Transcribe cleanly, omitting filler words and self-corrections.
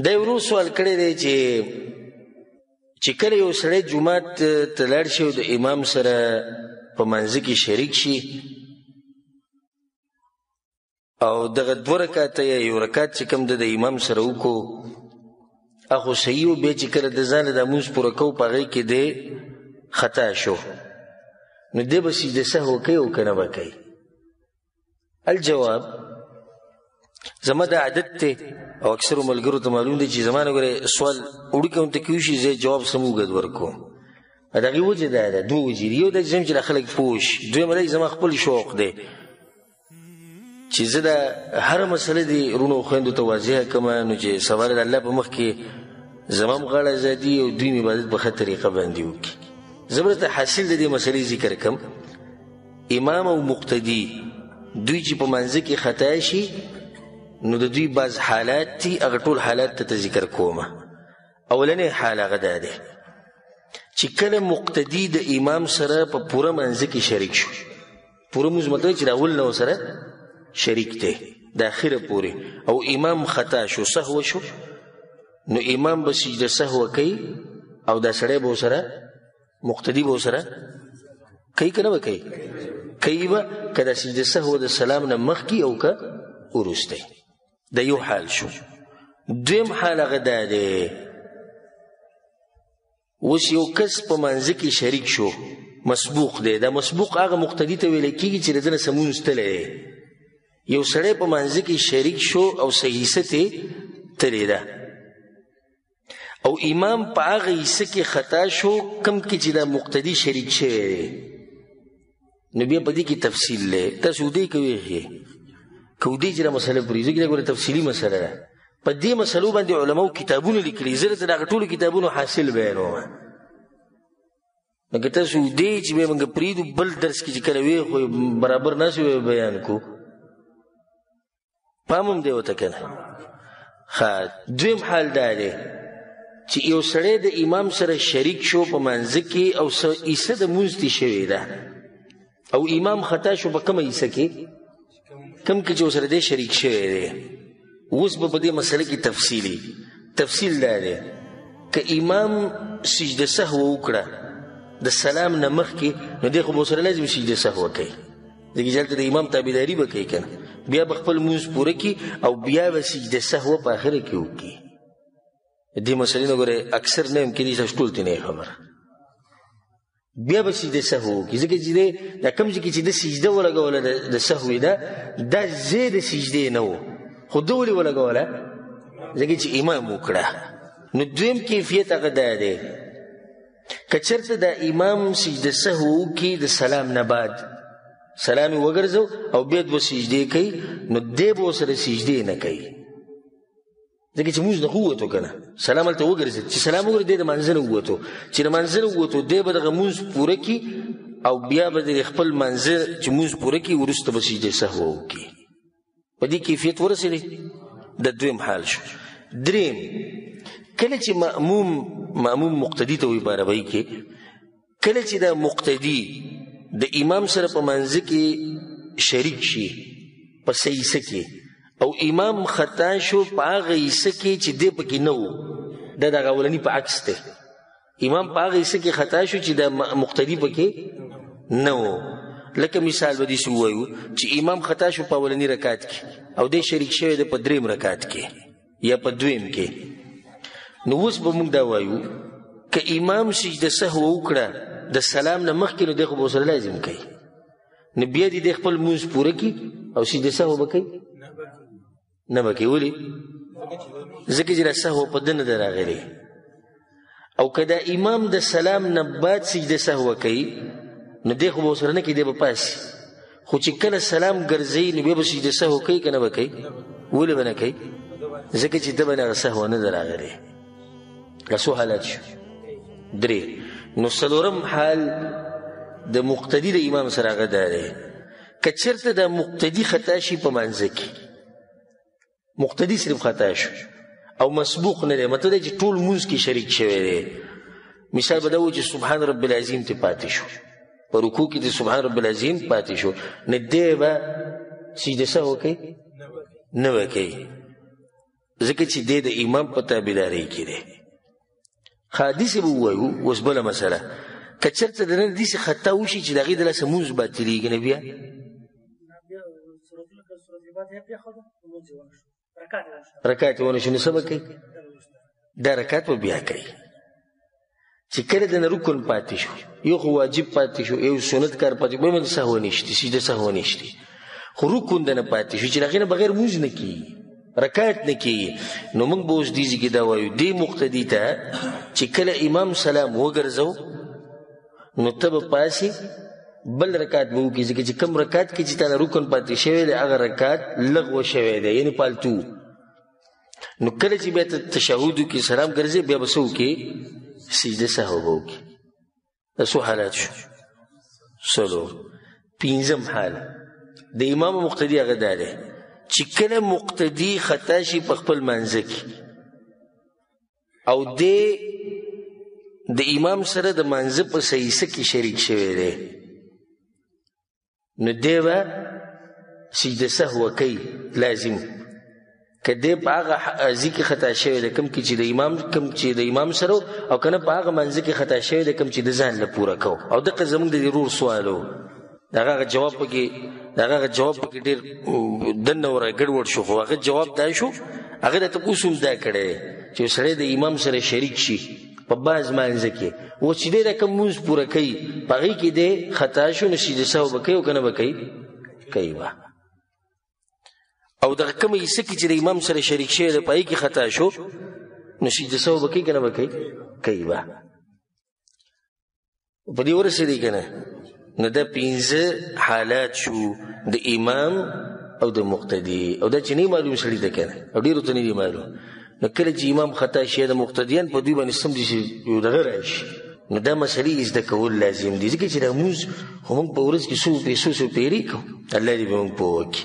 دا یو ورو سوال کړی دی چې کله یو سړی جومات ته لاړ شي او د امام سره په منځ کې شریک شي او دغه 2 رکعاته یا 1 رکعت چې کوم د امام سره وکړو هغه صحیح و، بیا چې کله د ځانه د لمونځ پوره کوو په هغې کې دی خطا شو نو دی به سجده سهو کوي او که نه به کوي؟ الجواب، زما دا عادت دی او اکثرو ملګرو ته معلوم دی چې زما نه ګورې سوال وړوکی ونته کې وشي زه جواب سم اوږد ورکوم. د هغې وجه دا ده 2 وجې دي. یو دا چې دا خلک پوه شي، دویم دا چې زما خپل شوق دی چې زه دا هره مسله دې رونو خویندو ته واضحه کړم نو چې سوال د الله په مخ کې زما هم غاړه ازادي او دوی مې عبادت په ښه طریقه باندې وکړي. زه به درته حاصل د دې مسلې ذکر کړم. امام او مقتدي دوی چې په منځ کې خطا شي نو د دوی بعض حالات دي، هغه ټول حالات ته ذکر کومه. اولنی حال هغه دا دی چې کله مقتدي د امام سره په پوره منځ کې شریک شو، پوره موږ مطلب چې د اول نه سره شریک دی د اخره پورې، او امام خطا شو سهو شو نو امام به سجده سهو کوي او دا سړی به سره مقتدي به سره کوي که نه به کوي؟ کوي به که دا سجده سهو د سلام نه مخکې او که وروستی. د یو حال شو. دویم حال هغه دا دی اوس یو کس په منځ کې شریک شو، مسبوق دی. دا مسبوق هغه مقتدي ته ویل کېږي چې د ده نه سمونځ تللی دی. یو سړی په منځ کې شریک شو او صحیح حصه تې تلې ده او امام په هغه حصه کې خطا شو کوم کې چې دا مقتدي شریک شوی دی نو بیا په دې کې تفصیل دی. تاسو ودې کوئ که ودې چې دا مسله پرېږدو کې دا ګوره تفصیلي مسله ده. په دې مسلو باندې علماو کتابونه لیکلي، زه درته د هغه ټولو کتابونو حاصل بیانوم. نو که تاسو ودې چې بیا موږ پرېږدو بل درس کې چې کله وی خو برابر ناسو بیان کو پامم دی ورته که نه. دویم حال دا دی چې یو سړی د امام سره شریک شو په منځ کې او حصه د مونځ تې شوې ده او امام خطا شو په کومه حصه کې کوم کې چې ورسره دی شریک شوی دی. اوس به په دې مسله کې تفصیل دا دی که امام سجده سهو وکړه د سلام نه مخکې نو دی خو به ورسره لازم سجده سهو کوي، ځکه چې هلته د امام تابعداري به کوي که نه، بیا به خپل مونځ پوره کړي او بیا به سجده سهو په آخره کې وکړي. دې مسلې نه ګورې اکثر نه یم کېدی تاسو ټول ته نه خبر، بیا به سجده سهو وکړي ځکه چې دا کوم ځای کې چې د سجده ولګوله د سهوې ده دا ځای د سجدې نه و خو ده ولې ولګوله ځکه چې امام وکړه. نو دویم کیفیت هغه دا دی که چېرته د امام سجده سهو وکړي د سلام نه بعد سلام یې وګرځو او بیا دوه سجدې کوي نو دی به ورسره سجدې نه کوي ځکه چې مونځ نه خو ووتو که نه، سلام هلته وګرځېد چې سلام وګرځېد دی د منځه نه ووتو، چې د منځه نه ووتو دی به دغه مونځ پوره کړي او بیا به د خپل منځه چې مونځ پوره کړي وروسته به سجدې سهو وکړي. په دې کیفیت ورسېدی. د دویم حال شو. دریم، کله چې مأموم مقتدي ته وایي په عربۍ کې، کله چې دا مقتدي د امام سره په منځ کې شریک شي په صحیح حصه کې او امام خطا شو په هغه حصه کې چې دی پکې نه و، دا د هغه اولني په عکس دی. امام په هغه حصه کې خطا شو چې د مقتدي پکې نه و. لکه مثال به داسې ووایو چې امام خطا شو په اولني رکعت کې او دی شریک شوی دی په 3 رکعت کې یا په 2 کې. نو اوس به موږ دا وایو که امام سجده سهو وکړه د سلام نه مخکې نو دی خو به ورسره لازم کوي، نو بیا دې خپل مونځ پوره کړي او سجده سهو به کوي نه به کوي. ولې؟ ځکه چې دا سهو په ده نه ده راغلی. او که دا امام د سلام نه بعد سجده سهو کوي نو دی خو به ورسره نه کوي، دی به پاسي، خو چې کله سلام ګرځوي نو بیا به سجده سهو کوي که نه به کوي؟ ولې به نه کوي؟ ځکه چې ده به هغه سهو نه ده راغلی. دا څو حالات شو؟ 3. نو څلورم حال د مقتدي د امام سره هغه دا دی که چېرته د مقتدي خطا شي په منځه کې، مقتدي صرف خطا شو او مسبوق نه دی، مطلب دی چې ټول مونځ کې شریک شوی دی. مثال به دا و چې سبحان رب العظیم ته پاتې شو، په رکوع کې د سبحان رب العظیم پاتې شو، نه دی به سجده سهو کوي نه به کوي. ځکه چې دی د امام په تابعدارۍ کې دی. حدیث به ووایو. اوس بله مسله، که چېرته دننه داسې خطا وشي چې د هغې د لاسه مونځ باطلېږي نه بیا رکعت یې ونه شو، نو څه به کوي؟ دا رکعت به بیا کوي. چې کله دنه رکن پاتې شو، یو خو واجب پاتې شو، یو سنت کار پاتې شو، باندې سهو نشته، سجده سهو نشته، خو رکن دنه پاتې شو چې د هغې نه بغیر مونځ نه کېږي، رکعت نه کېږي. نو موږ به اوس دې ځای کې دا وایو دې مقتدي ته چې کله امام سلام وګرځو نو ته به پاسې بل رکعت به وکړي، ځکه چې کوم رکعت کې چې تا نه رکن پاتې شوی دی هغه رکعت لغوه شوی دی، یعنې پالتو. نو کله چې بیا ته تشهد وکړي سلام ګرځې بیا به څه وکړي؟ سجده سهو به وکړي. دا څو حالات شو؟ څلور. پنځم حال د امام مقتدي هغه دا دی چې کله مقتدي خطا شي په خپل منځه کې او دی د امام سره د منځه په سیسه کې شریک شوی دی، نو دی به سجده سهو کوي لازم. که دی په هغه ځای کې خطا شوی دی کوم چې د امام سره، او که نه په هغه منځه کې خطا شوی دی کوم چې د ځان له پوره کو. او دغه زموږ د ورور سوال و، د هغه جواب پکې ډېر دننه ور ګډوډ شو، خو هغه جواب دا شو، هغه د تپوس هم دا کړی چې سړی د امام سره شریک شي په بعض مانځه کې، اوس چې دی د کوم مونځ پوره کوي په هغې کې دی خطا شو نو سجده سهو به کوي او که نه به کوي به. او دغه کومه حصه کې چې د امام سره شریک شوی دی په هغې کې خطا شو نو سجده سهو به کوي که نه به کوي به. په دې ورسېدی که نه؟ نو دا پنځه حالات شو د امام او د مقتدي. او دا چې نه معلوم سړي ته که نه، او ډېرو ته نه دي معلوم، نو کله چې امام خطا شي د مقتدیان په دوی باندې سمدي یو دغه راشي، نو دا مسلې زده کول لازم دي، ځکه چې دا مونځ خو موږ په ورځ کې څو پیرې کوو. الله دې به موږ پوه وکړي.